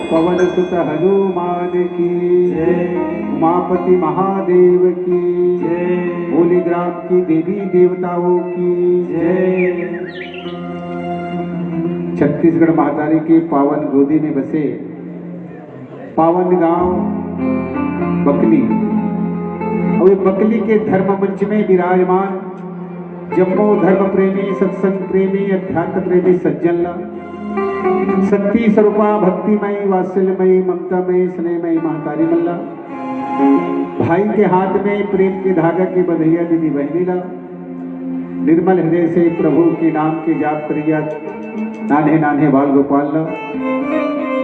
पवन सुत हनुमान की जय, उमापति महादेव की जय, बोली ग्राम की देवी देवताओं की जय। छत्तीसगढ़ महातारी की पावन गोदी में बसे पावन गांव बकली, और बकली के धर्म मंच में विराजमान जम्मो धर्म प्रेमी, सत्संग प्रेमी, अध्यात्म प्रेमी सज्जन, शक्ति स्वरूपा, भक्तिमयी, वात्सल्यमयी, ममतामयी, स्नेहमयी महातारी मल्ला, भाई के हाथ में प्रेम के धागा की बंधैया दीदी बहनी ला, निर्मल हृदय से प्रभु के नाम के जाप करिया नान्हे नान्हे बाल गोपाल ला,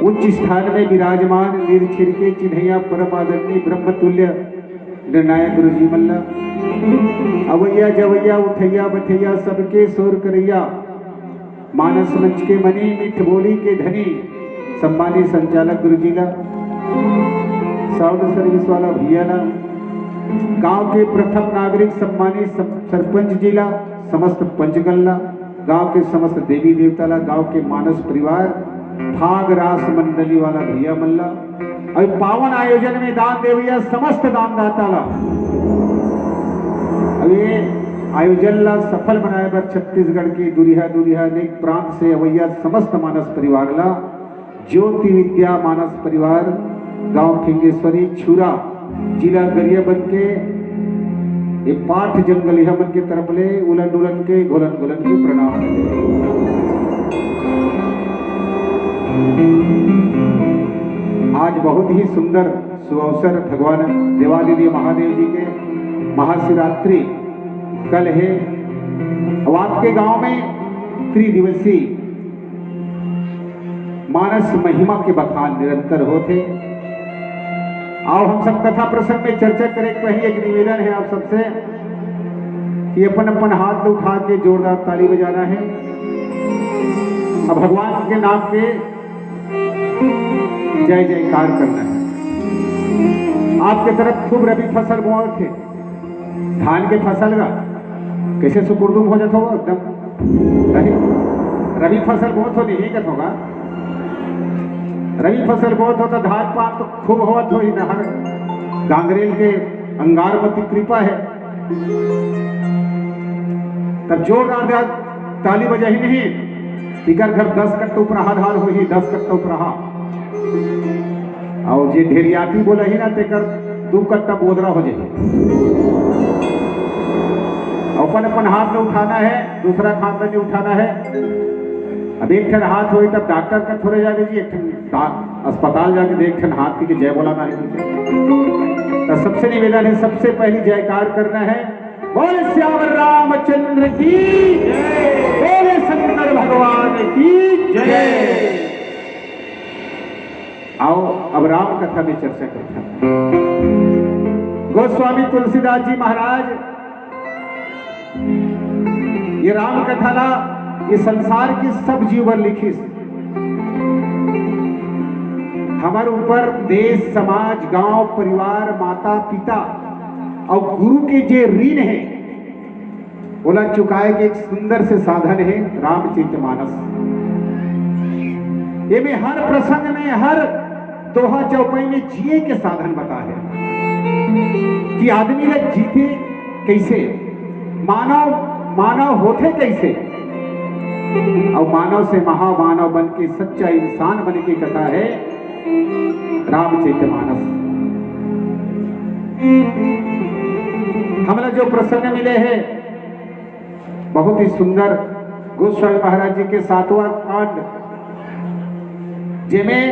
उच्च स्थान में विराजमान निर्छिर के चिन्हैया परम आदरणीय ब्रह्मतुल्य निर्णायक गुरु जी मल्ला, अवैया जवैया उठैया बैठैया सबके शोर करैया, मानस मंच के मनी मिठ बोली के धनी सम्मानित संचालक गुरु जी ला, साउंड सर्विस वाला भैया ला, गांव के प्रथम नागरिक सम्मानित सरपंच जी ला, समस्त पंचगण ला, गांव के समस्त देवी देवता ला, गांव के मानस परिवार, भाग रास मंडली वाला भैया मल्ला, और पावन आयोजन में दान देवैया समस्त दानदाता ला। ये आयोजन ला सफल बनाए बर छत्तीसगढ़ की दुरिहा दुरिहा अनेक प्रांत से अवैया समस्त मानस परिवार ला, ज्योति विद्या मानस परिवार, गांव फिंगेश्वरी छुरा जिला गरियाबंद के ये पाठ जंगल मन के तरफ ले उलन उलन के गोलन गोलन के प्रणाम। आज बहुत ही सुंदर सुअवसर भगवान देवादिदेव महादेव जी के महाशिवरात्रि कल है, अब आपके गांव में त्रिदिवसीय मानस महिमा के बखान निरंतर होते। आओ हम सब कथा प्रसंग में चर्चा करें। पहले एक निवेदन है आप सबसे कि अपन अपन हाथ उठा के जोरदार ताली बजाना है, अब भगवान के नाम के जय जयकार करना है। आपके तरफ खूब रबी फसल बोए थे, धान के फसल का कैसे सुपुर्दुम हो जाता होगा एकदम रबी फसल बहुत हो नहीं कत होगा, रबी फसल बहुत होता, धान पान तो खूब होत हो ही नहर गांगरेल के अंगारमती कृपा है, तब जोरदार ताली बजाही नहीं, इकर घर 10 कट्टा उपराहा धान हो ही 10 कट्टा उपराहा, और जे ढेरियाती बोला ही ना तेकर 2 कट्टा बोदरा हो जाए। अपन अपन हाथ में उठाना है, दूसरा हाथ में उठाना है। अब एक ठन हाथ होई तब डॉक्टर का थोड़े जाके जी एक ठन अस्पताल जाके देख ठन हाथ की जय बोलाना है। तो सबसे निवेदन है, सबसे पहली जयकार करना है, बोले श्याम रामचंद्र की जय, बोले शंकर भगवान की जय। आओ अब राम कथा में चर्चा करते हैं। गोस्वामी तुलसीदास जी महाराज ये राम कथा ला ये संसार के सब जीवन लिखी, हमारे ऊपर देश समाज गांव परिवार माता पिता और गुरु के जे ऋण है बोला चुकाए के एक सुंदर से साधन है रामचरितमानस। ये में हर प्रसंग में हर दोहा चौपाई में जिए के साधन बता है कि आदमी लोग जीते कैसे, मानव मानव होते कैसे, और मानव से महामानव बन के सच्चा इंसान बन की कथा है रामचरितमानस। हमें जो प्रसंग मिले हैं बहुत ही सुंदर, गोस्वामी महाराज जी के 7वां कांड, जिसमें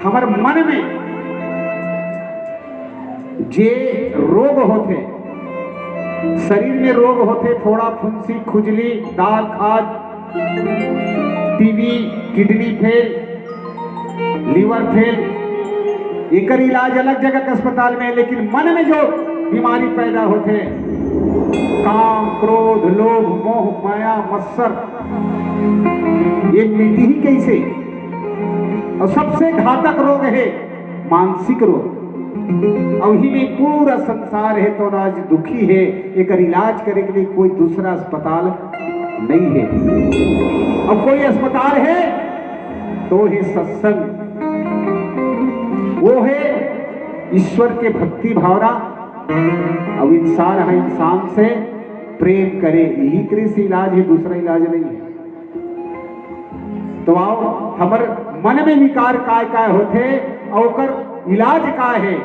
हमारे मन में जे रोग होते, शरीर में रोग होते, फोड़ा फुंसी खुजली दाल खाद TB kidney fail liver fail, एक इलाज अलग जगह के अस्पताल में, लेकिन मन में जो बीमारी पैदा होते काम क्रोध लोभ मोह माया मत्सर, ये मिटी ही कैसे, और सबसे घातक रोग है मानसिक रोग, और ही में पूरा संसार है तो आज दुखी है, एक इलाज करने के लिए कोई दूसरा अस्पताल नहीं है। अब कोई अस्पताल है तो है सत्संग, वो है ईश्वर के भक्ति भावना। अब इंसान है, इंसान से प्रेम करे, यही कृषि इलाज है, दूसरा इलाज नहीं है। तो आओ हमर मन में विकार काय काय होते और ओकर इलाज का है,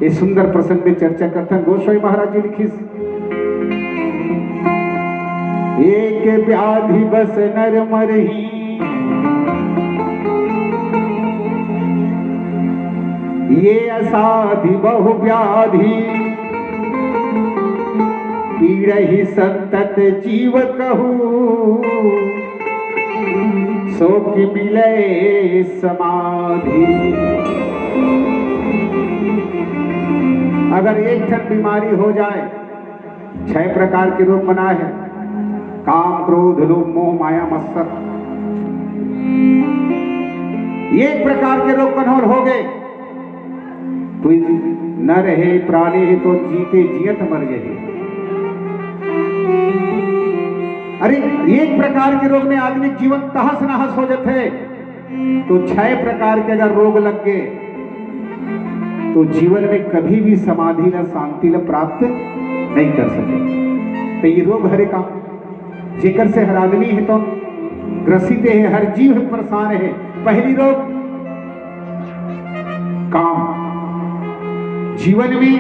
ये सुंदर प्रसंग में चर्चा करते हैं। गोस्वामी महाराज जी लिखिस, एक व्याधि बस नर मरही, ये असाधि बहु व्याधि, पीड़हि संतत जीव कहू, सो कि मिले समाधि। अगर एक ठन बीमारी हो जाए, 6 प्रकार के रोग बनाए हैं, काम क्रोध लोभ मोह माया मत्सर, एक प्रकार के रोग कन्हौर हो गए तो न रहे प्राणी है तो जीते जियत मर जाए। अरे एक प्रकार के रोग में आदमी जीवन तहस नहस हो जाते, तो 6 प्रकार के अगर रोग लग गए तो जीवन में कभी भी समाधि ला शांति ला प्राप्त नहीं कर सके। तो ये रोग हरे का जेकर से हर आदमी है तो ग्रसित है, हर जीव परेशान है। पहली रोग काम, जीवन में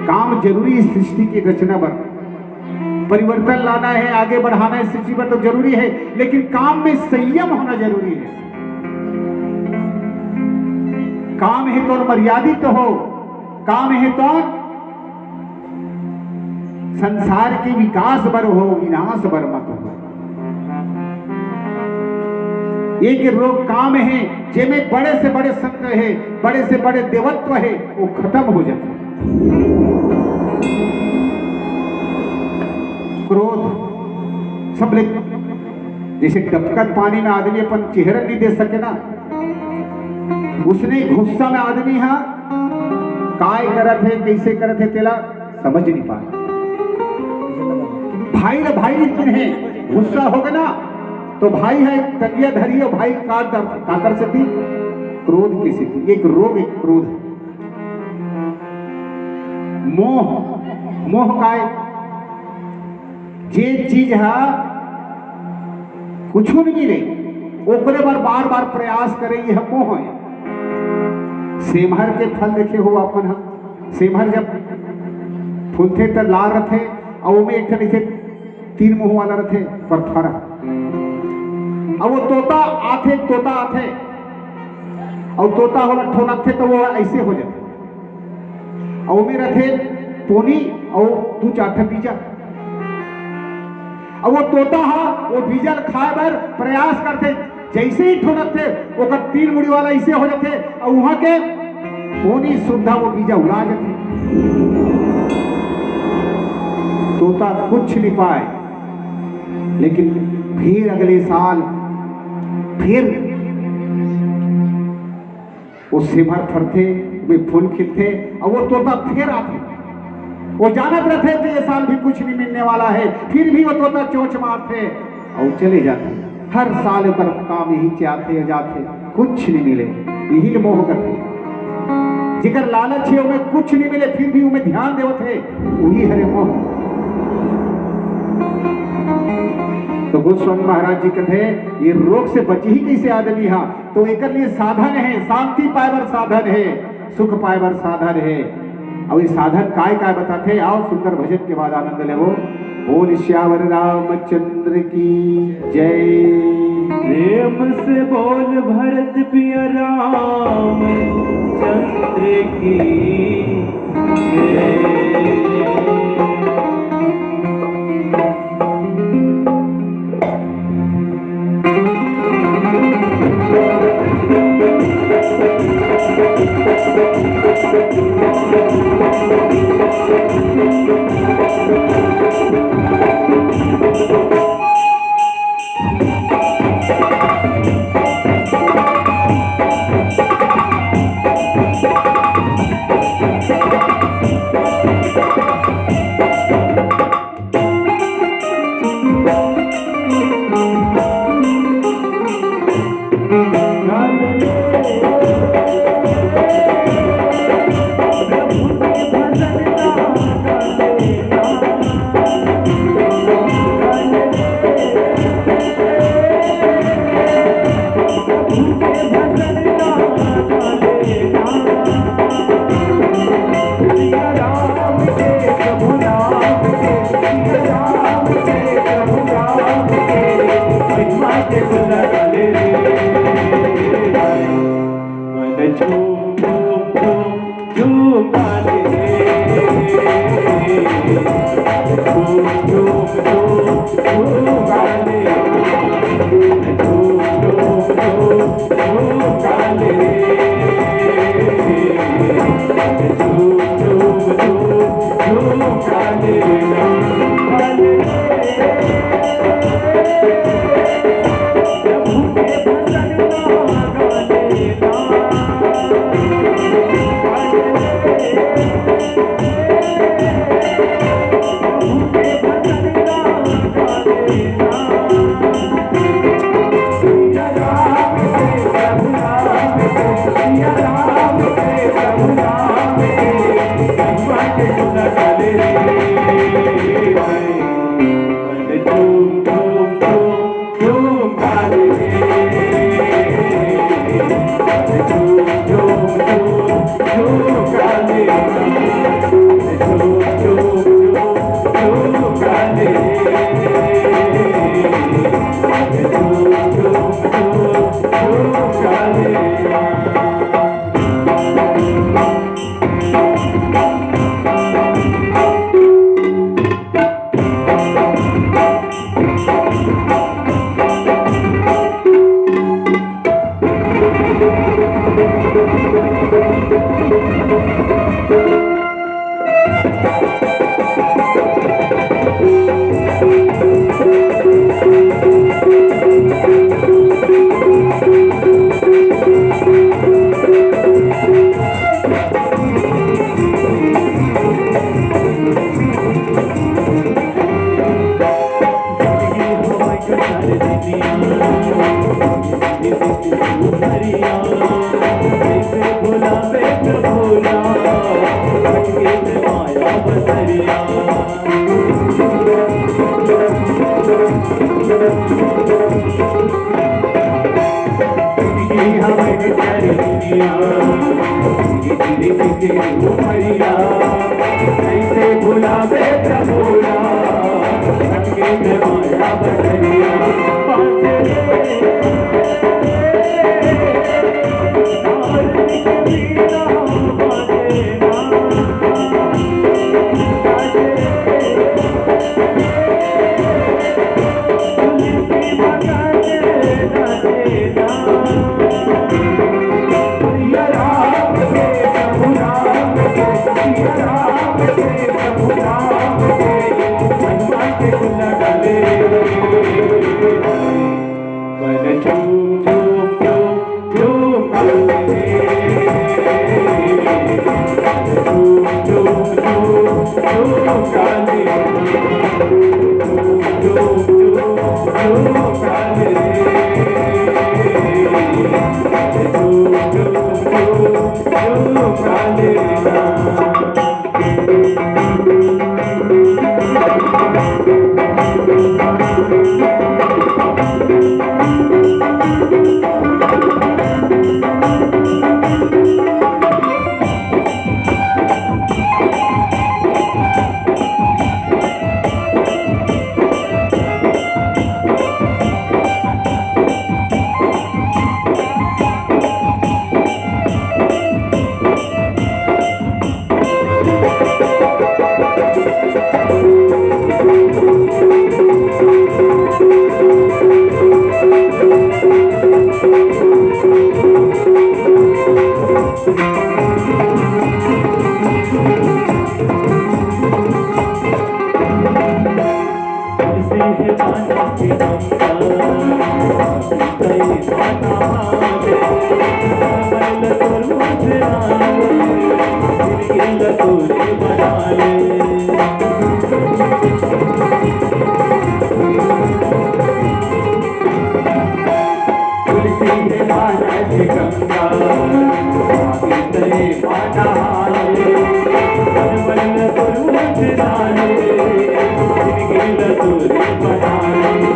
काम जरूरी है, सृष्टि की रचना पर परिवर्तन लाना है, आगे बढ़ाना है सृष्टि पर तो जरूरी है, लेकिन काम में संयम होना जरूरी है। काम है तो मर्यादित हो, काम है तो संसार के विकास बर हो, विनाश बर मत हो। एक रोग काम है जिसमें बड़े से बड़े संत है, बड़े से बड़े देवत्व है, वो खत्म हो जाते। क्रोध सब जैसे टपकत पानी में आदमी अपन चेहरा नहीं दे सके ना, उसने गुस्सा में आदमी काय करत है, कैसे करत है, तेला समझ नहीं पाए। भाई लेकिन है, गुस्सा होगा ना तो भाई है तकिया धरी और भाई काकर से थी, क्रोध की स्थिति। एक रोग, एक क्रोध। मोह काय जे चीज है कुछ नहीं मिले ओकरे बार बार प्रयास करे, यह मोह है। सेमहर के फल देखे हो अपन, हम सेमहर जब फूलते तो लाल रथे और में एक ठन 3 मुंह वाला रथे पर फरक। अब वो तोता आथे और तोता होला ठोना थे तो वो ऐसे हो जाते, और में रथे पोनी और 2-4 बीजा। अब वो तोता वो बीजा खाए बार प्रयास करते, जैसे ही ठोनत थे वो 3 मुड़ी वाला ऐसे हो जाते और वहां के पोनी सुधा वो बीजा उड़ा जाते। तोता कुछ नहीं पाए, लेकिन फिर अगले साल फिर वो सिमर फरते, वे फूल खिलते और वो तोता फिर आते। वो जानत रहते कि ये साल भी कुछ नहीं मिलने वाला है, फिर भी वो तोता चोंच मारते और चले जाते। हर साल पर काम यही चाहते जाते, कुछ नहीं मिले, यही मोह करते। जिकर लालच है उन्हें कुछ नहीं मिले फिर भी उन्हें ध्यान देवत है, वही हरे मोह। तो गोस्वामी महाराज जी कहते हैं ये रोग से बची ही कैसे आदमी हा, तो एक लिए साधन है, शांति पाएबर साधन है, सुख पाएबर साधन है। और ये साधन काय बताते हैं, आओ सुंदर भजन के बाद आनंद ले। वो बोल श्यावर रामचंद्र की जय। प्रेम से बोल भरत पिया राम चंद्र की जय। तुलसी जैसी गंगा आगे तेरे पानाले मन तुरुज नाले जिंदगी लतुरी बनाले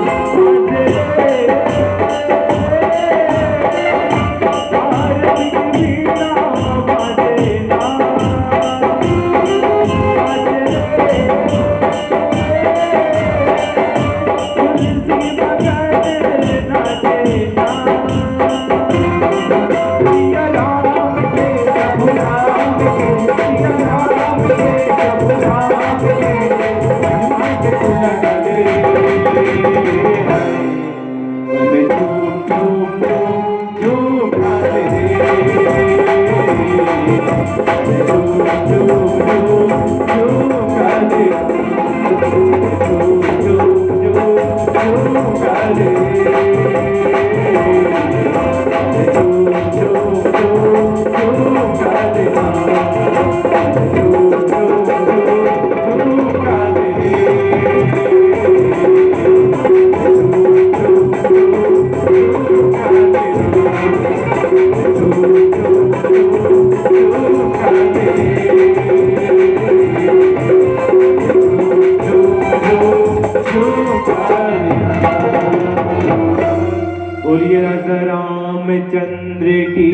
बोलिए राजा रामचंद्र की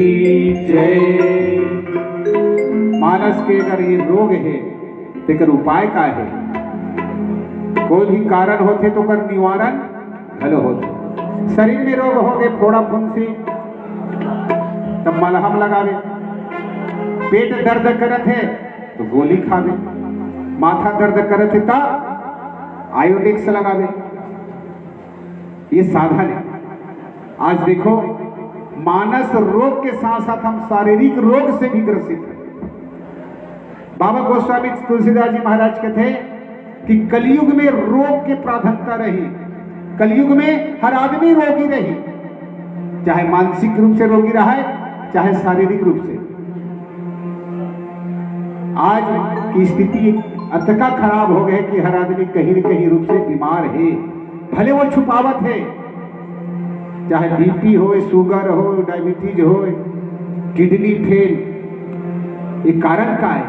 जय। मानस के अगर ये रोग है तो एकर उपाय का है? कोई भी कारण होते तो कर निवारण भलो होते। शरीर में रोग हो गए फोड़ा फुंसी तब मलहम लगावे, पेट दर्द करत है तो गोली खावे, माथा दर्द करत है तब आयोडिक्स लगावे। ये साधन है। आज देखो मानस रोग के साथ साथ हम शारीरिक रोग से भी ग्रसित हैं। बाबा गोस्वामी तुलसीदास जी महाराज कहते हैं कि कलयुग में रोग की प्राधान्यता रही। कलयुग में हर आदमी रोगी रही, चाहे मानसिक रूप से रोगी रहा है चाहे शारीरिक रूप से। आज की स्थिति अतका खराब हो गई कि हर आदमी कहीं न कहीं रूप से बीमार है, भले वो छुपावत है। चाहे बीपी हो, शुगर हो, डायबिटीज हो, किडनी फेल, ये कारण का है?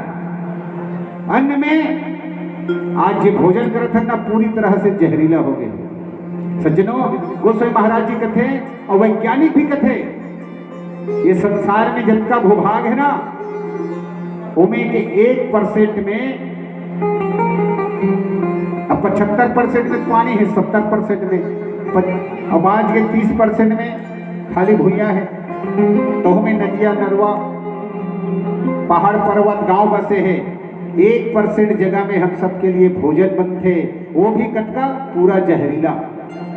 अन्न में आज जो भोजन करत है ना पूरी तरह से जहरीला हो गया। सज्जनों, गोस्वामी महाराज जी कथे और वैज्ञानिक भी कथे, ये संसार में जितना भूभाग है ना उनमें के 1% में, अब 75% में पानी है, 70% में, अब आज के 30% में खाली भूया है। तो हमें नदिया नरवा पहाड़ पर्वत गांव बसे हैं। 1% जगह में हम सबके लिए भोजन बनते, वो भी कटका पूरा जहरीला।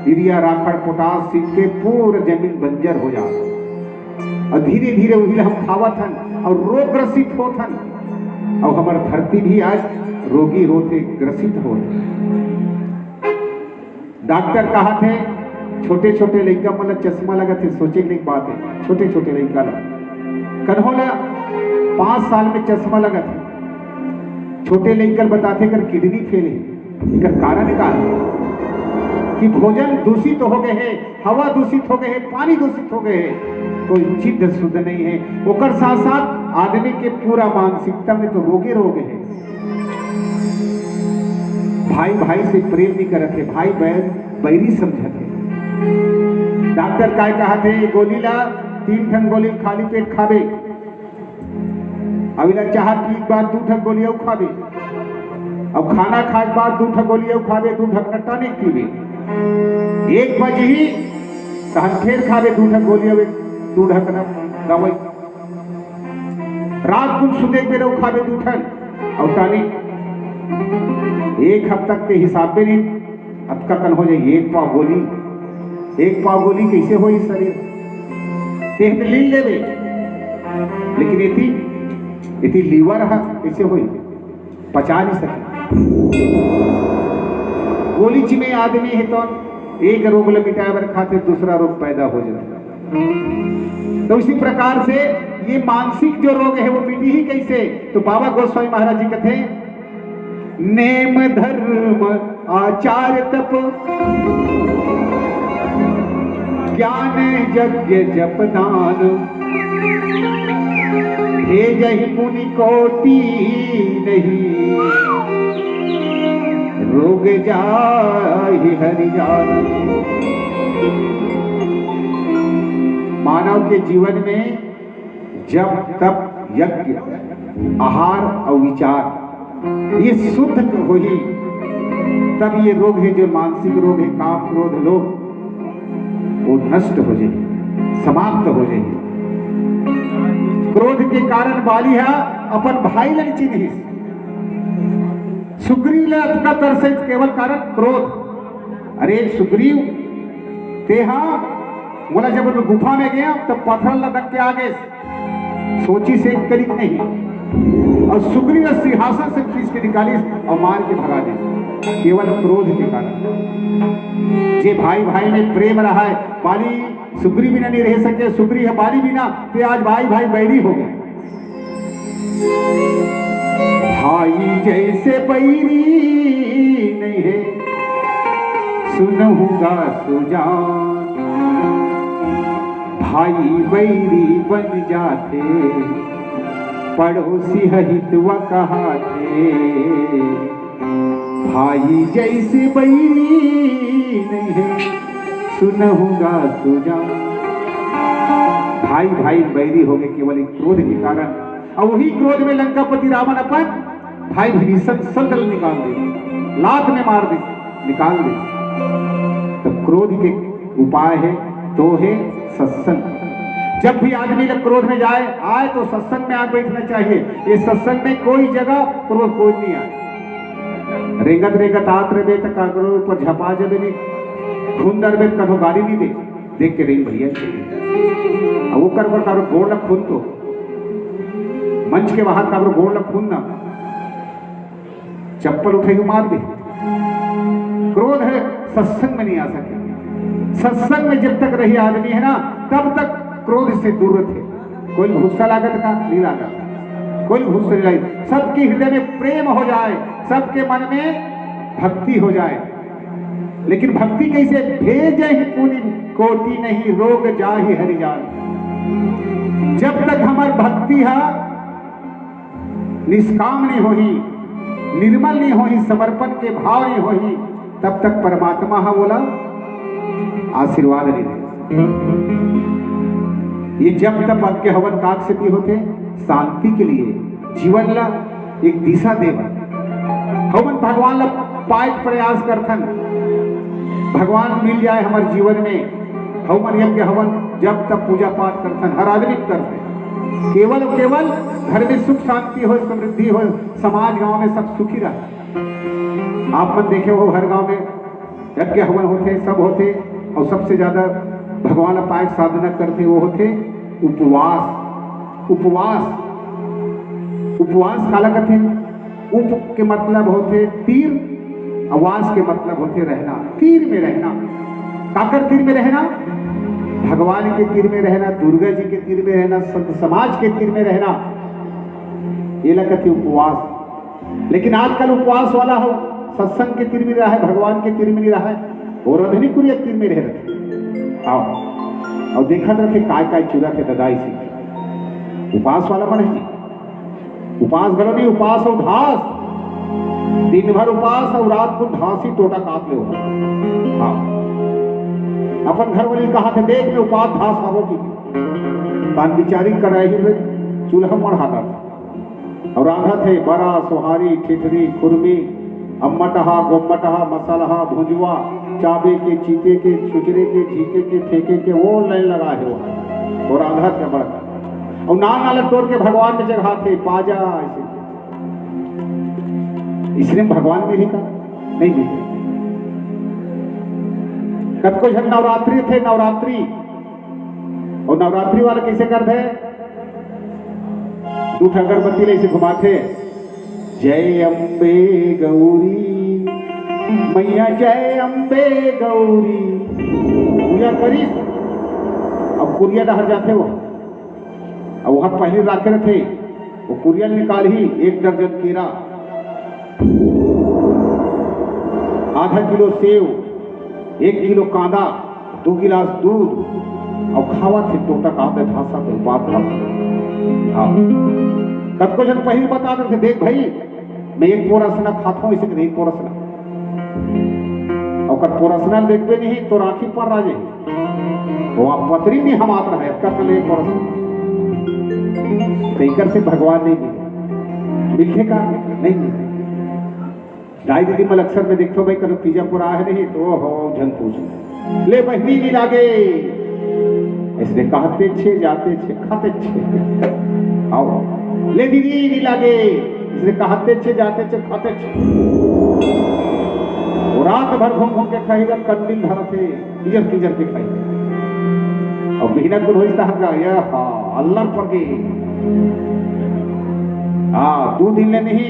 यूरिया राखड़ पोटास सीट के पूरा जमीन बंजर हो जाता और धीरे धीरे वही हम खावत हन और रोग ग्रसित होथन और हमार धरती भी आज रोगी होते, ग्रसित होते। डॉक्टर कहा थे छोटे छोटे लड़का मतलब चश्मा लगा थे, सोचे की बात है, छोटे छोटे लड़का कन्होला 5 साल में चश्मा लगा था। छोटे लड़का बताते कर किडनी फेल है। इसका कारण का है कि भोजन दूषित हो गए हैं, हवा दूषित हो गए हैं, पानी दूषित हो गए हैं, कोई उचित शुद्ध नहीं है। ओकर साथ साथ आदमी के पूरा मानसिकता में तो रोगे रोग है। भाई भाई से प्रेम नहीं करते, भाई बैरी समझते। डॉक्टर काय कहा थे गोली ला 3 ठन गोली खाली पेट खावे, अभी चाह पी के बाद 2 ठन गोली और खावे, अब खाना खाए के बाद 2 ठन गोली और खावे, 2 ढकना टॉनिक पीवे, 1 बजे ही तहन फिर खावे 2 ठन गोली और 2 ढकना दवाई, रात को सुते पे खावे 2 ठन और टॉनिक। 1 हफ्ता के हिसाब में नहीं, अब का कन हो जाए 1 पाव गोली। 1 पाव गोली कैसे हो शरीर देह में लीन लेवे, लेकिन इति लीवर है कैसे हो पचा नहीं सके। गोली में आदमी है तो एक रोग मिटावर खाते दूसरा रोग पैदा हो जाता। तो इसी प्रकार से ये मानसिक जो रोग है वो मिटी ही कैसे? तो बाबा गोस्वामी महाराज जी कहते हैं नेम धर्म आचार तप ज्ञान यज्ञ जप दान हे जहि पुनि कोटि नहीं, रोग जाहि हरि जान। मानव के जीवन में जब तप यज्ञ आहार और विचार ये शुद्ध हो ही, तब ये रोग है जो मानसिक रोग है, काम क्रोध लोभ, वो नष्ट हो जाए, समाप्त हो जाए। क्रोध के कारण बाली है अपन भाई लग चिन्ह, सुग्रीव ले अपना तरसे केवल कारण क्रोध। अरे सुग्रीव तेहा बोला, जब मैं गुफा में गया तब पत्थर लदक के आगे सोची से एक कलिक नहीं, और सुग्रीव सिंहासन से खींच के निकाली और मार के भगा दे, केवल क्रोध के कारण। जे भाई भाई में प्रेम रहा है, बाली सुग्रीव बिना नहीं रह सके, सुग्रीव है बाली बिना, तो आज भाई भाई बैरी हो गए। भाई जैसे बैरी नहीं है सुनहूंगा सुजान, भाई बैरी बन जाते पड़ोसी हितवा कहाते। भाई जैसे बैरी नहीं है सुनहूंगा सुजान। भाई भाई बैरी हो गए केवल एक क्रोध के कारण, और वही क्रोध में लंकापति रावण अपन भाई विभीषण संकल निकाल दे, लात में मार दे, निकाल दे। तो क्रोध के उपाय है तो है सत्संग। जब भी आदमी जब क्रोध में आए तो सत्संग में आकर बैठना चाहिए। ये सत्संग में कोई जगह क्रोध कोई नहीं आए। रेंगत रेंगत आत रहे तक पर झपा जब नहीं खून दर में कभी गाड़ी नहीं दे, देख के रेंग भैया वो कर गोड़ लग खून, तो मंच के बाहर का गोड़ लग खून ना, चप्पल उठेगी मार दे। क्रोध है सत्संग में नहीं आ सके। सत्संग में जब तक रही आदमी है ना, तब तक क्रोध से दूर थे। कोई गुस्सा लागत का नहीं लागा, कोई गुस्सा नहीं लगी। सबके हृदय में प्रेम हो जाए, सबके मन में भक्ति हो जाए। लेकिन भक्ति कैसे? भेजे ही पुनि कोटि नहीं, रोग जाहि हरि जान। जब तक हमार भक्ति है निष्काम नहीं होही, निर्मल नहीं होही, समर्पण के भाव नहीं होही, तब तक परमात्मा हा बोला आशीर्वाद नहीं दे। ये जब तक अज्ञ हवन काक से भी होते शांति के लिए, जीवन ला एक दिशा देवन। हवन भगवान ला पाए प्रयास करथन, भगवान मिल जाए हमारे जीवन में। हवन यज्ञ हवन जब तक पूजा पाठ करथन, हर आदमी करते। केवल केवल घर में सुख शांति हो, समृद्धि हो, समाज गांव में सब सुखी रहे। आप मन देखे हो हर गांव में यज्ञ हवन होते, सब होते, और सबसे ज्यादा भगवान पाए साधना करते वो होते उपवास। उपवास उपवास काला कहते? उप के मतलब होते तीर, अवास के मतलब होते रहना, तीर में रहना। काकर तीर में रहना? भगवान के तीर में रहना, दुर्गा जी के तीर में रहना, संत समाज के तीर में रहना, ये लगती उपवास। लेकिन आजकल उपवास वाला हो सत्संग के तीर में रहा है, भगवान के तीर में नहीं रहा है, और अधनी कुरिया तीर में रह रखे। आओ और देखा रखे काय काय चूरा के ददाई से उपास वाला बने जी। उपास गलो नहीं, उपास और घास, दिन भर उपास और रात को घास ही टोटा काट ले। हाँ, अपन घर वाली कहा थे देख में उपास घास खाओ की तान बिचारी कराई चूल्हा मर हाथा और राधा थे बड़ा सोहारी ठिठरी खुरमी अम्मटहा गोम्मटहा मसालहा भुंजवा चाबे के चीते के छुचरे के झीके के ठेके के वो लाइन लगा है वो, और राधा के बड़ा और नाल नाल तोड़ के भगवान में जगह थे पाजा ऐसे। इसलिए भगवान में ही का नहीं मिले। कब को जब नवरात्रि थे, नवरात्रि, और नवरात्रि वाले कैसे करते? दूध अगरबत्ती ऐसे घुमाते, जय अम्बे गौरी मैया, जय अम्बे गौरी, पूजा करी। अब कुरिया डहर जाते वो, अब वहां पहले रखे थे वो कुरिया निकाल ही 1 दर्जन केरा, आधा किलो सेव, 1 किलो कांदा, 2 गिलास दूध और खावा थे टोटा काटे धासा थे बात था। हाँ कब को जन पहले बता रहे थे देख भाई मैं एक पोरसना खाता हूँ इसे नहीं पोरसना और कर पोरसना देखते नहीं तो राखी पर राजे वो आप पत्री नहीं हम आता है कर ले पोरसना तैकर से भगवान नहीं मिलते का नहीं मिलते। दाई दीदी मल अक्सर में देखो भाई करो तीजापुर आ है नहीं तो हो जन पूछ ले बहनी नहीं लागे इसने कहते छे जाते छे खाते छे आओ ले दीदी नहीं लागे इसने कहते छे जाते छे खाते छे और रात भर घूम घूम के खाएगा कंदिल धर थे कीजर के खाई और बिना को रोज तहर या हाँ अल्लाह पर के हाँ 2 दिन ले नहीं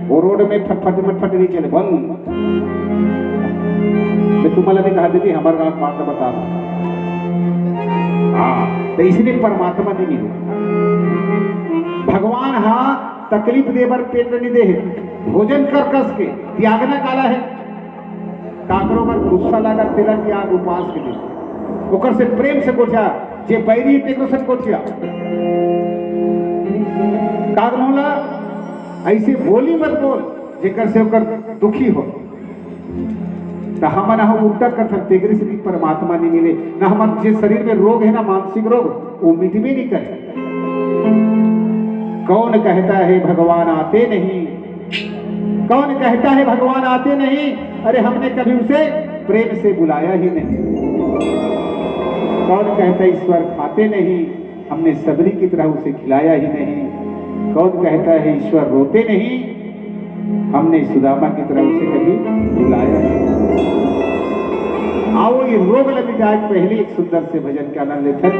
वो रोड में फटफट नहीं चले बंद। मैं तुम्हारा नहीं कहा दीदी हमारे गाँव बात बता हाँ तो इसलिए परमात्मा नहीं मिले भगवान हाँ तकलीफ दे बर पेट नहीं दे भोजन कर कस के त्यागना काला है काकरों पर गुस्सा लगा तेरा की आग उपास के लिए ओकर से प्रेम से कोठा जे बैरी टेको से कोठिया काग मौला ऐसे बोली मत बोल जेकर से ओकर दुखी हो तो हम ना हम उल्टा कर सकते से भी परमात्मा नहीं मिले ना हमारे जे शरीर में रोग है ना मानसिक रोग वो मिट भी नहीं करे। कौन कहता है भगवान आते नहीं कौन कहता है भगवान आते नहीं अरे हमने कभी उसे प्रेम से बुलाया ही नहीं। कौन कहता है ईश्वर खाते नहीं हमने सबरी की तरह उसे खिलाया ही नहीं। कौन कहता है ईश्वर रोते नहीं हमने सुदामा की तरह उसे कभी बुलाया नहीं। आओ ये रोग लग आज पहले एक सुंदर से भजन का आनंद लेकर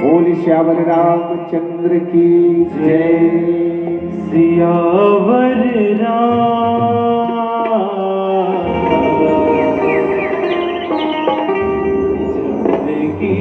बोल श्यावर रामचंद्र की जय सियावर राम जाएगी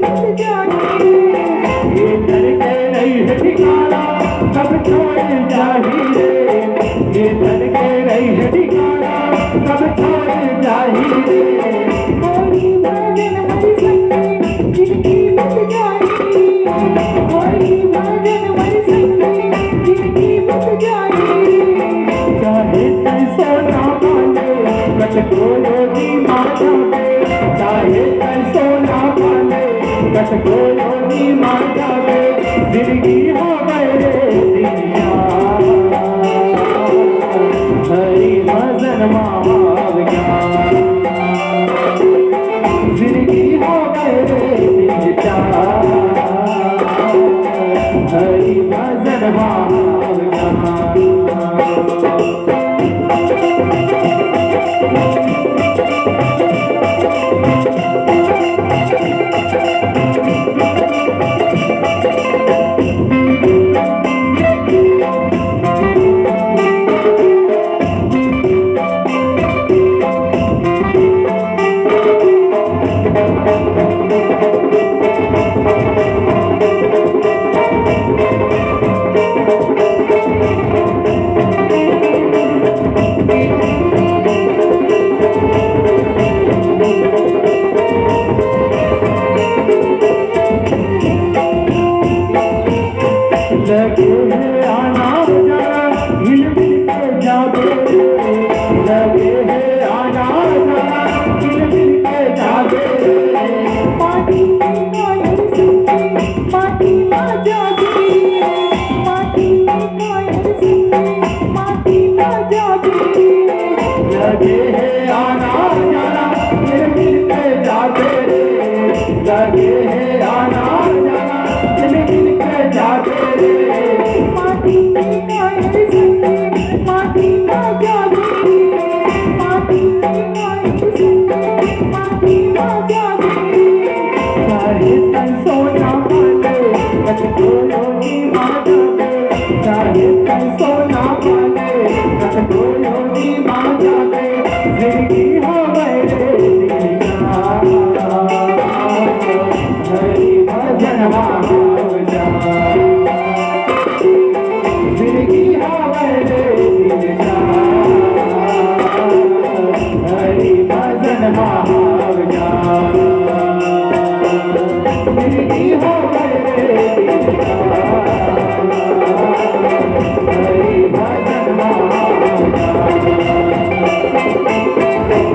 मत जाए, ये घर के नहीं है ठिकाना, सब छोड़ जाही रे, ये घर के नहीं है ठिकाना, सब छोड़ जाही रे। कोई भजन मर सके जिनकी मत जाए, कोई भजन मर सके जिनकी मत जाए। चाहे तन सोना पाले कट गोलोनी माता में, चाहे तन सोना पाले कट गोलोनी माता में, जिंदगी हो गए दुनिया हरि भजन मावया, जिंदगी हो गए दुनिया हरि भजन मावया। लगे है आना जाना हिल मिल के जागे, लगे है आना जाना हिल मिल के जागे। माटी में कोयल सुनती माटी में जागे, माटी में कोयल सुनती माटी में जागे। लगे है आना जाना हिल मिल के जागे, लगे है आना जाना हिल मिल के जागे। माटी में कोयल सुनती माटी में जागे, माटी में कोयल सुनती माटी में जागे। चाहे तन सोना पाले कट गोलोनी माता में, चाहे तन सोना पाले कट गोलोनी माता में, जिंदगी हो गए दुनिया हरि भजन मावया, जिंदगी हो गए दुनिया हरि भजन मावया, जिंदगी हो गए दुनिया हरि भजन मावया,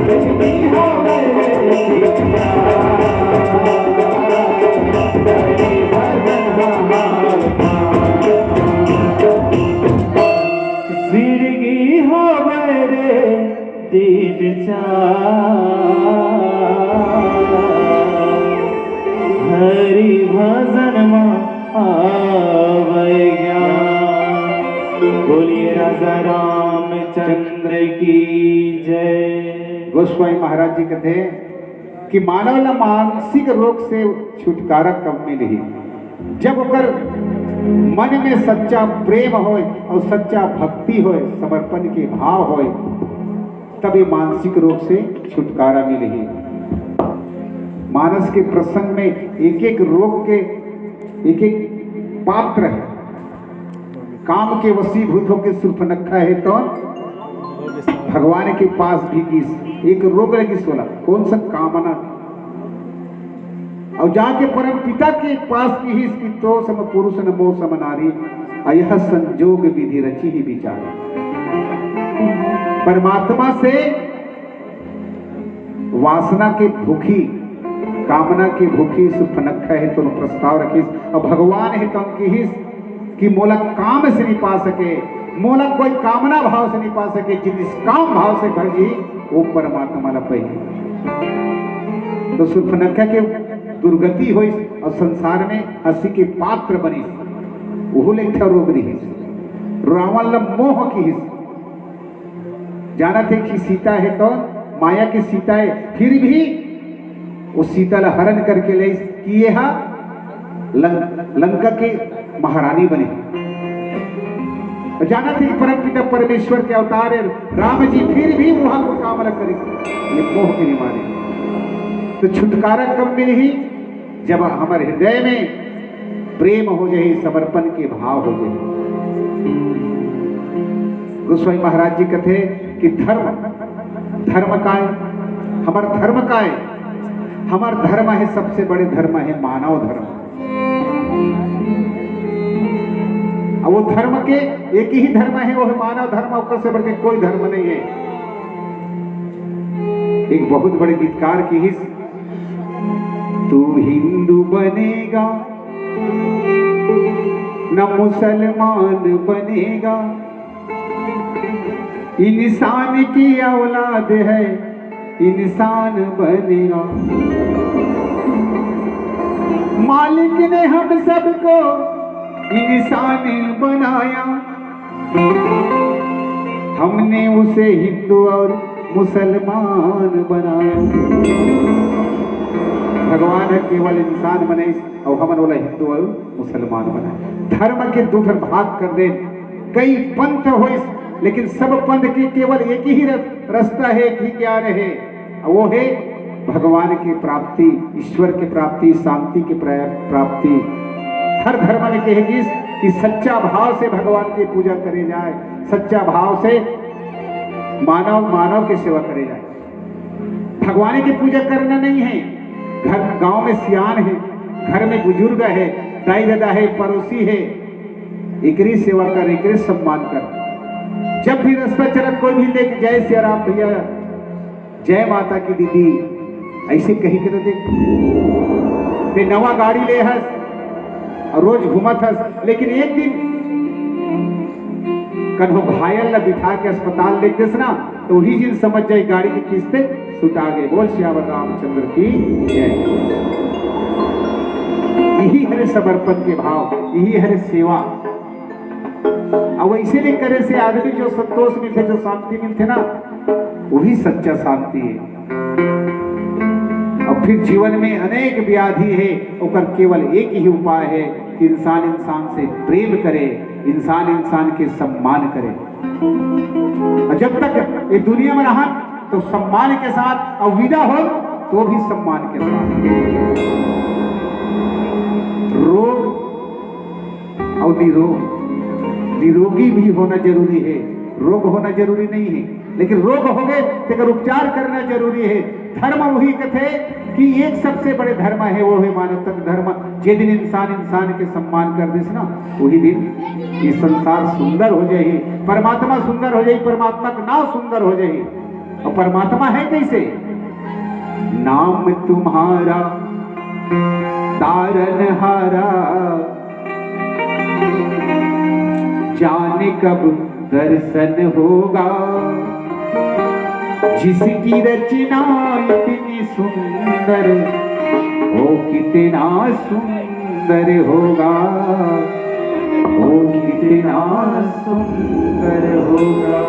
जिंदगी हो गए दुनिया हरि भजन मावया। जिंदगी हो गए रे दीन हरि भजन मावया। बोलिए राजा रामचंद्र की जय। गोस्वामी महाराज जी कहते हैं कि मानव ला मानसिक रोग से छुटकारा कब मिली, जब ओकर मन में सच्चा प्रेम होए और सच्चा भक्ति होए, समर्पण के भाव होए, तभी मानसिक रोग से छुटकारा मिली। मानस के प्रसंग में एक एक रोग के एक एक पात्र है। काम के वशीभूत होकर सुर्पनखा है तो भगवान के पास भी किस एक रोग लगी सोला, कौन सा कामना, और जाके परम पिता के पास की ही पितो सम पुरुष नमो सम नारी, यह संजोग विधि रची ही विचार। परमात्मा से वासना के भूखी, कामना के भूखी सुपनखा है तो प्रस्ताव रखी, और भगवान है तो की कि मोला काम से नहीं पा सके, मोला कोई कामना भाव से नहीं पा सके, जिस काम भाव से भर जी वो परमात्मा ला पाई। तो सुपनखा के दुर्गति हुई और संसार में हंसी के पात्र बनी, वो लेखा रोग रही। रावण ला मोह की जाना थे कि सीता है तो माया की सीता है, फिर भी वो सीता ला हरण करके ले कि यह लंका के महारानी बने। जाना थे परम पिता परमेश्वर के अवतार है राम जी, फिर भी वहां को कामना करे, ये मोह के नहीं मारे। तो छुटकारा कब मिली, जब हमारे हृदय में प्रेम हो जाए, समर्पण के भाव हो जाए। गोस्वामी महाराज जी कहते कि धर्म का है, हमार धर्म का है, हमार धर्म है, सबसे बड़े धर्म है मानव धर्म। अब वो धर्म के एक ही धर्म है, वो है मानव धर्म, ऊपर से बढ़ के कोई धर्म नहीं है। एक बहुत बड़े गीतकार की हिस्स, तू हिंदू बनेगा न मुसलमान बनेगा, इंसान की औलाद है, इंसान बनेगा। मालिक ने हम सबको इंसान बनाया, हमने उसे हिंदू और मुसलमान बनाया। भगवान केवल इंसान बने और हमन बोला हिंदू और मुसलमान बनाए। धर्म के दो भाग कर दे, कई पंथ हो, लेकिन सब पंथ की केवल एक ही रास्ता है, एक ही ज्ञान है, वो है भगवान की प्राप्ति, ईश्वर की प्राप्ति, शांति की प्राप्ति। हर धर्म में कहेगी कि सच्चा भाव से भगवान की पूजा करे जाए, सच्चा भाव से मानव की सेवा करे जाए। भगवान की पूजा करना नहीं है, घर गांव में सियान है, घर में बुजुर्ग है, दाई दादा है, पड़ोसी है, एकरी सेवा कर, एकरी सम्मान कर। जब भी रास्ता चला कोई भी लेके जय सिया राम भैया, जय माता की दीदी, ऐसे कहीं के तो देख नवा गाड़ी ले हस और रोज घूमत हस, लेकिन एक दिन कन्हो घायल न बिठा के अस्पताल लेके देस ना, तो वही दिन समझ जाए गाड़ी की किस्ते छुटा गए। बोल श्यावर रामचंद्र की जय। यही हरे समर्पण के भाव, यही हरे सेवा। अब इसीलिए करे से आदमी जो संतोष मिलते, जो शांति मिलते ना, वही सच्चा शांति है। और फिर जीवन में अनेक व्याधि है, और केवल एक ही उपाय है कि इंसान इंसान से प्रेम करे, इंसान इंसान के सम्मान करे। और जब तक ये दुनिया में रहा तो सम्मान के साथ, और विदा हो तो भी सम्मान के साथ। रोग और निरोगी भी होना जरूरी है, रोग होना जरूरी नहीं है, लेकिन रोग हो गए तो उपचार करना जरूरी है। धर्म वही कथे कि एक सबसे बड़े धर्म है, वो है मानवता धर्म। जे दिन इंसान इंसान के सम्मान कर देस ना, वही दिन ये संसार सुंदर हो जाए, परमात्मा सुंदर हो जाए, परमात्मा का नाम सुंदर हो जाए। और परमात्मा है कैसे? नाम तुम्हारा तारनहारा, जाने कब दर्शन होगा, जिसकी रचना इतनी सुंदर वो कितना सुंदर होगा, वो कितना सुंदर होगा।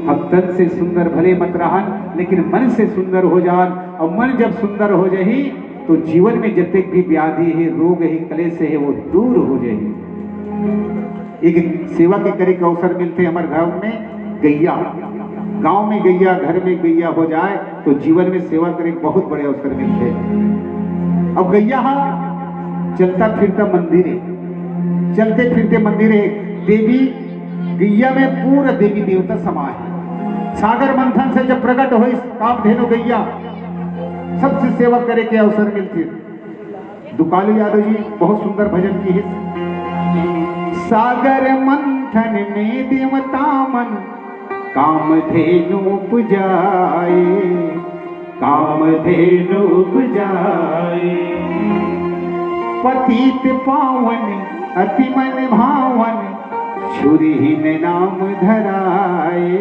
हम तन से सुंदर भले मत रहन, लेकिन मन से सुंदर हो जान। और मन जब सुंदर हो जाही तो जीवन में जितने भी व्याधि है, रोग है, क्लेश है, वो दूर हो जाए। एक सेवा के करे के अवसर मिलते हमारे गांव में, गैया गांव में गैया, घर में गैया हो जाए तो जीवन में सेवा करे बहुत बड़े अवसर मिलते हैं। अब गैया चलता फिरता मंदिर है, चलते फिरते मंदिर है, देवी गैया में पूरा देवी देवता समा है। सागर मंथन से जब प्रकट हो कामधेनु गैया, सबसे सेवा करे के अवसर मिलते। दुकालू यादव जी बहुत सुंदर भजन की है। सागर मंथन में देवता मन कामधेनु उपजाए, कामधेनु उपजाए। पतित पावन अति मन भावन, छुरीहीन नाम धराए,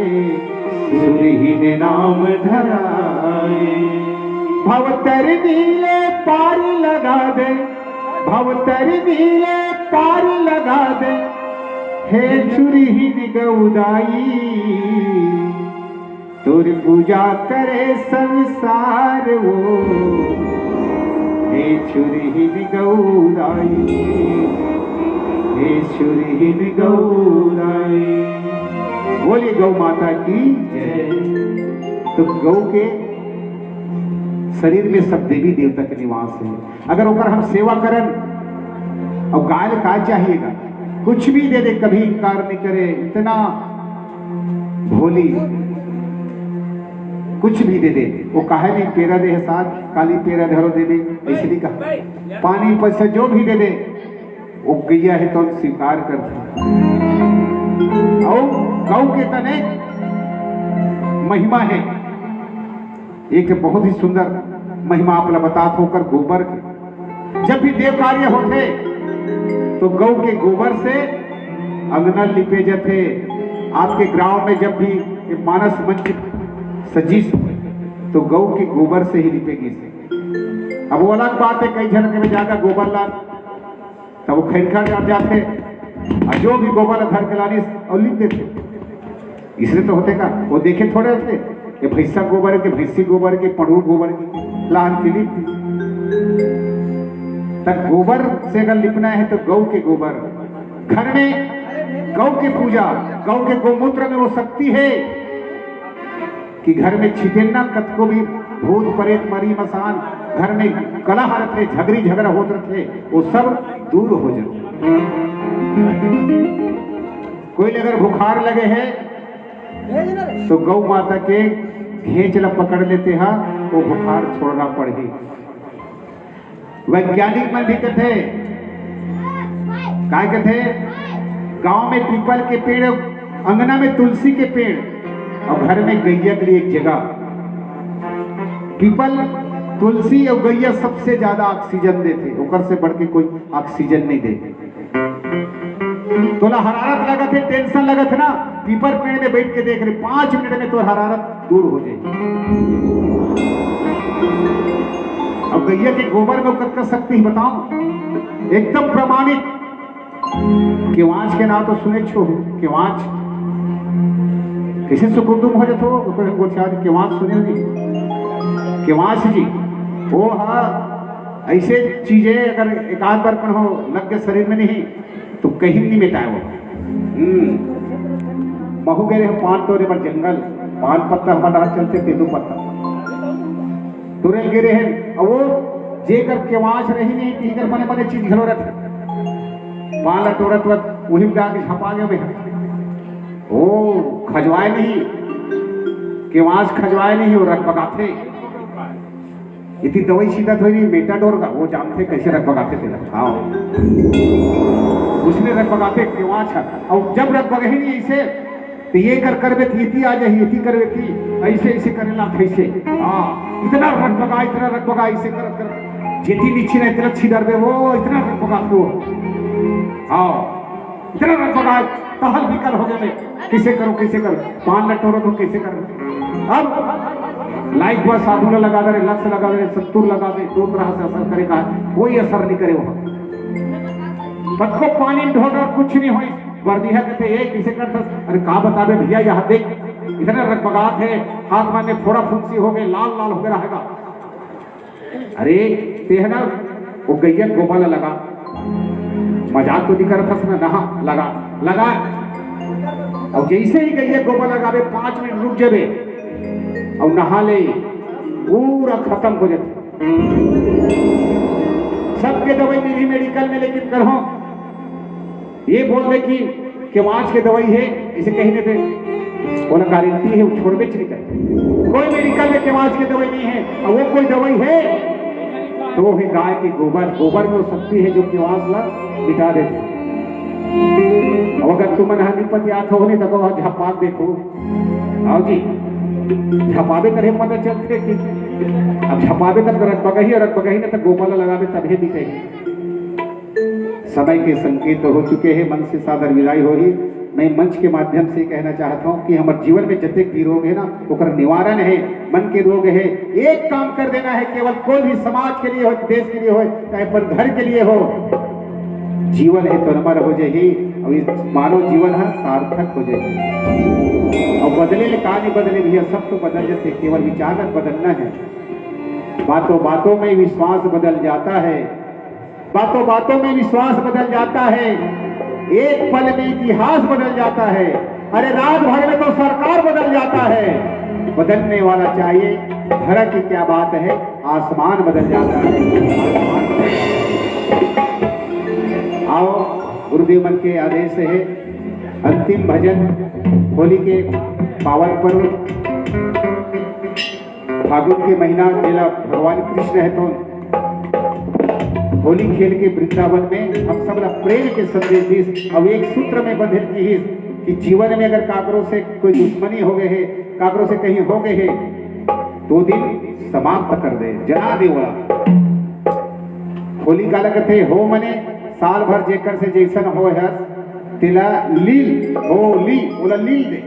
छुरीहीन नाम धराए। भवतर नीले पार लगा दे, भवतर नीले पार लगा दे, हे छुरीहीन गौदाई, तोर पूजा करे संसार वो, हे छुरीहीन गौदाई, हे छुरीहीन गौदाई। बोलिए गौ माता की जय। तो गौ के शरीर में सब देवी देवता के निवास है। अगर ओकर हम सेवा करन और गाय का चाहिएगा, कुछ भी दे दे, कभी इनकार नहीं करे, इतना भोली, कुछ भी दे दे। वो कहे नहीं पेरा दे साथ काली पेरा धरो दे दे, ऐसे नहीं कहा। पानी पैसा जो भी दे दे वो गैया है तो स्वीकार करते। और गौ के तने महिमा है, एक बहुत ही सुंदर महिमा आप बतात होकर गोबर के। जब भी देव कार्य होते तो गौ के गोबर से अंगना लिपे जाते। आपके गांव में जब भी मानस मंच सजीश तो गौ के गोबर से ही लिपेगी से। अब वो अलग बात है, कई झलके में जाकर गोबर ला तब वो खैर जाते और जो भी गोबर धर के लानी और लिप देते। इसलिए तो होते का वो देखे थोड़े होते कि भैंसा गोबर है, कि भैंसी गोबर के, पड़ू गोबर की लान के लिप दी। तब गोबर से अगर लिपना है तो गौ के गोबर। घर में गौ की पूजा, गौ के गोमूत्र में वो शक्ति है कि घर में छिटेना कत को भी भूत प्रेत मरी मसान, घर में कलह रखे, झगड़ी झगड़ा होत रखे, वो सब दूर हो जाए। कोई अगर बुखार लगे है तो गौ माता के घेंचला पकड़ लेते हैं, वो बुखार छोड़ना पड़ेगी। वैज्ञानिक मन भी कहते, क्या कहते, गांव में पीपल के पेड़, अंगना में तुलसी के पेड़ और घर में गैया के लिए एक जगह। पीपल, तुलसी और गैया सबसे ज्यादा ऑक्सीजन देते, ओकर से बढ़ के कोई ऑक्सीजन नहीं देते। तोला हरारत लगत है, टेंशन लगत है ना, पीपल पेड़ में बैठ के देख रहे, 5 मिनट में तो हरारत दूर हो जाएगी। अब गैया के गोबर में कर सकती बताओ, एकदम प्रमाणित। केवांच के नाम तो सुने छो, केवांच किसी सुकुर्दुम हो जाते हो केवांच सुने नहीं, केवांच जी वो हाँ ऐसे चीजें अगर एक आध बार हो लग के शरीर में नहीं तो कहीं नहीं मिटाए वो। महू गए पान तोड़े पर जंगल, पान पत्ता हमारा चलते तेदू पत्ता तुरंत गिरे हैं, और वो जेकर केवांच रही नहीं कि इधर बने बने चीज घलो रखे पान लटोरत वक्त वही गा के छपा गए में। ओ खजवाए नहीं, केवांच खजवाए नहीं, वो रख पकाते। इतनी दवाई सीधा थोड़ी नहीं, मेटाडोर का वो जानते कैसे रख पकाते थे। हाँ उसने रख पकाते केवांच, और जब रख पका ही नहीं ऐसे तो ये कर करबे थी आ जाए, ये करबे थी ऐसे ऐसे करेला कैसे। हाँ इतना रख पका, इतना रख पका, ऐसे कर जेती नीचे ना इतना छिदर बे वो इतना रख पका दो। हाँ इतना रख पका कहल विकल हो गए, कैसे करो कैसे करो, पान लटोरो तो कैसे करो। अब लाइक हुआ साबुन लगा दे, लक्स लगा दे, सत्तूर लगा दे, 2 तरह से असर करेगा, कोई असर नहीं करे वहां। पत्थर पानी में ढोना कुछ नहीं हो, वर्दिया कहते ये किसे करता, अरे का बतावे भैया यहाँ देख इतना रगबगात है, हाथ में फोड़ा फुंसी हो गए, लाल लाल हो गया रहेगा। अरे तेहना वो गैया गोपाला लगा, मजाक तो दिखा रहा था, नहा लगा और जैसे ही गैया गोपाला लगावे 5 मिनट रुक जावे और नहा ले, पूरा खत्म हो जाते। सबके दवाई मिली मेडिकल में, लेकिन करो ये बोल दे कि केवांच के दवाई है इसे कहीं नहीं दे, वो गारंटी है, वो छोड़ बेच नहीं करते। कोई मेडिकल में केवांच की दवाई नहीं है, और वो कोई दवाई है तो वो है गाय के गोबर। गोबर में वो शक्ति है जो केवांच ला मिटा देते। और अगर तुम हनीपत याद हो नहीं तो झपा देखो, आओ जी झपावे करे पता चलते कि अब झपावे तब रख बगही ना तो गोपाला लगावे तभी दिखेगी। समय के संकेत तो हो चुके हैं, मन से सादर विदाई हो ही। मैं मंच के माध्यम से कहना चाहता हूँ कि हमारे जीवन में जितने भी रोग है ना ओकर निवारण है, मन के रोग है, एक काम कर देना है, केवल कोई भी समाज के लिए हो, देश के लिए हो, चाहे पर घर के लिए हो, जीवन है तो नमर हो जाएगी और इस मानव जीवन है सार्थक हो जाएगी। और बदले कहा नहीं बदले भैया, सब तो बदल जाते, केवल विचार बदलना है। बातों बातों में विश्वास बदल जाता है, बातों बातों में विश्वास बदल जाता है, एक पल में इतिहास बदल जाता है, अरे रात भर में तो सरकार बदल जाता है। बदलने वाला चाहिए धरा की क्या बात है, आसमान बदल जाता है, आसमान बदल जाता है। आओ गुरुदेव मन के आदेश से है अंतिम भजन होली के पावन पर्व फागुन के महीना मेला भगवान कृष्ण है, तो होली खेल के वृंदावन में हम सब प्रेम के संदेश दी। अब एक सूत्र में बंधे की ही कि जीवन में अगर काकरों से कोई दुश्मनी हो गए है, काकरों से कहीं हो गए है, तो दिन समाप्त कर दे, जला दे बोला। होली का लगते हो मने साल भर जेकर से जैसन हो है तिला लील होली बोला लील दे।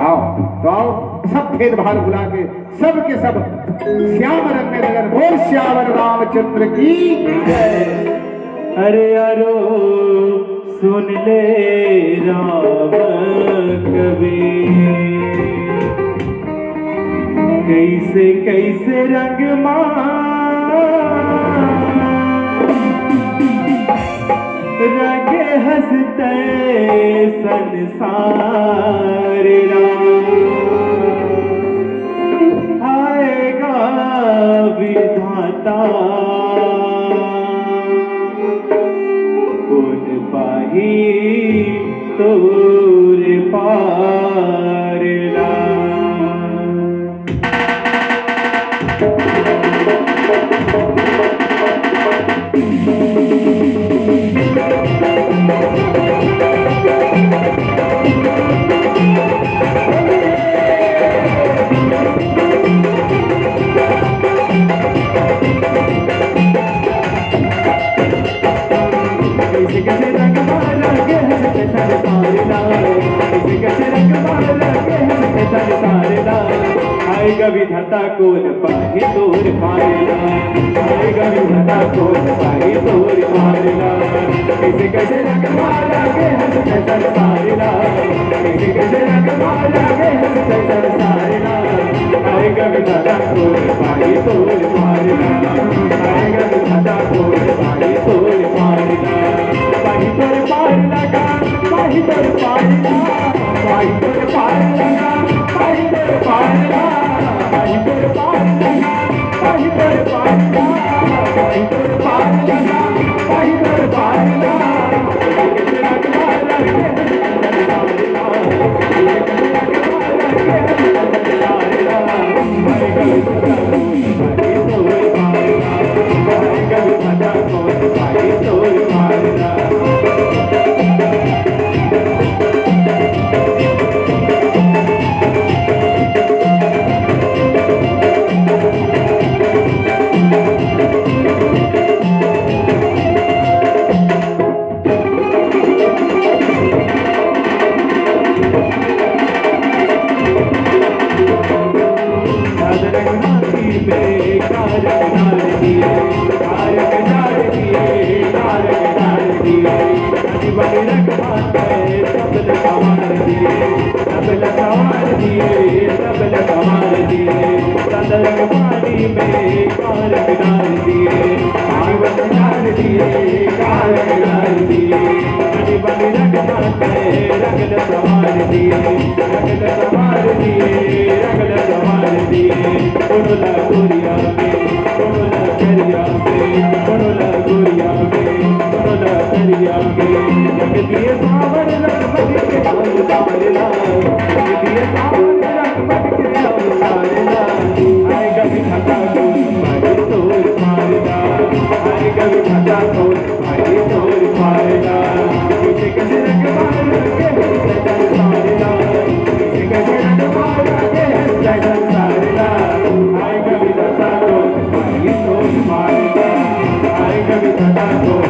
आओ तो आओ सब भेदभाव भुला के सब के सब श्याम रंग में लगन बोल श्यावर रामचंद्र की जय। अरे यारो सुन ले राम कवि, कैसे कैसे रंग रंगे हंसते संसार आएगा विधाता कौन पाही तोर पार ला। आएगा विधाता कौन पाही तोर पारेला, आएगा विधाता कौन पाही तोर पारेला। कैसे कैसे रंग मारा के हंसते संसारेला, कैसे कैसे रंग मारा के हंसते संसारेला। आएगा विधाता कौन पाही तोर पारेला, आएगा विधाता कौन पाही तोर पारेला। पाही तोर पारेला का पाही तोर पारेला, पाही तोर पारेला पाही तोर पारेला, पाही तोर पारेला पाही तोर पारेला, पाही तोर पारेला पाही तोर पारेला। I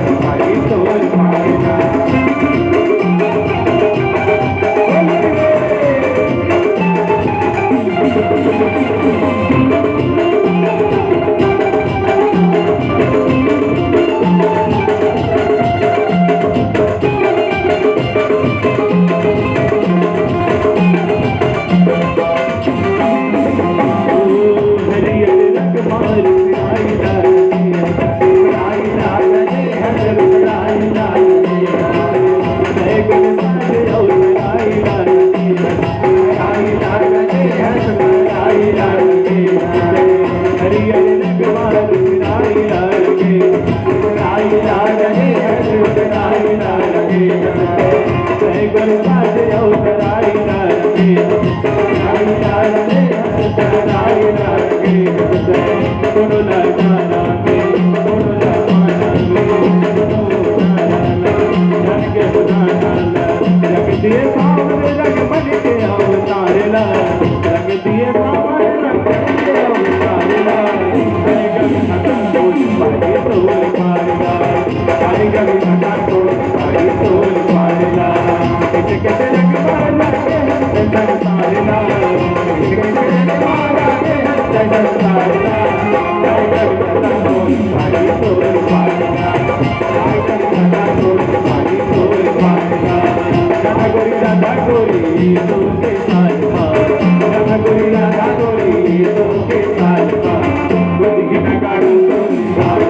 कभी मजा तो सारी तोड़ पारना कैसे कैसे रंग मारा के जैसा सारना कैसे कैसे रंग मारा के जैसा सारना कभी मजा तो सारी तोड़ पारना कभी मजा तो सारी तोड़ पारना राधा गोरी तो के साथ राधा गोरी तो के साथ बुद्धि न काढ़ो तो साथ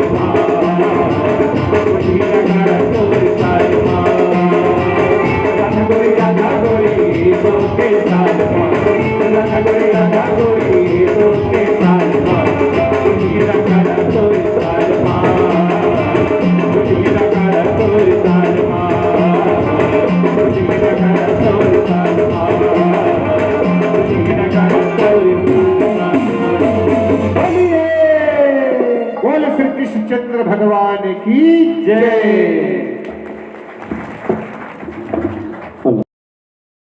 बुद्धि न काढ़ो तो साथ राधा गोरी तो के साथ राधा गोरी तो के साथ बुद्धि न काढ़ो तो साथ बुद्धि न काढ़ो तो साथ बोल श्री कृष्णचंद्र भगवान की जय।